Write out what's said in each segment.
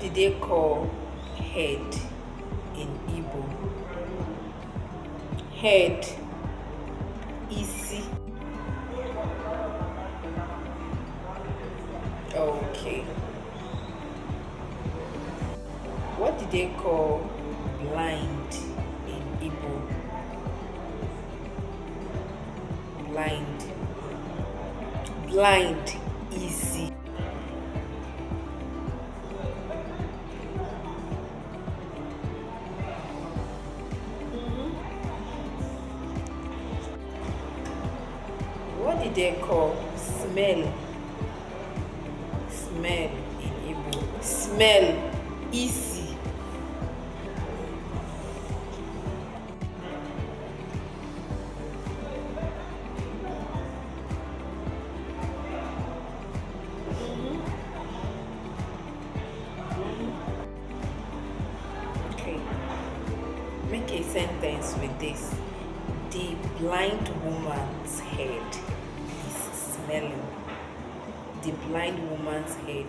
What did they call head in Igbo? Head, isi. Okay. What did they call blind in Igbo? Blind. Blind, easy. What did they call smell? Smell in Igbo. Smell, easy. Okay. Make a sentence with this. The blind woman's head is smelling. The blind woman's head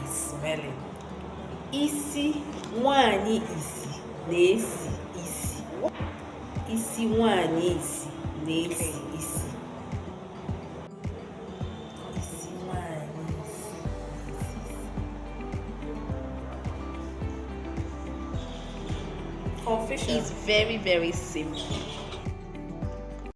is smelling. Isi nwanyị isi na-esi isi. Isi nwanyị isi na-esi isi. Isi nwanyị isi na-esi isi. Confusion is very, very simple.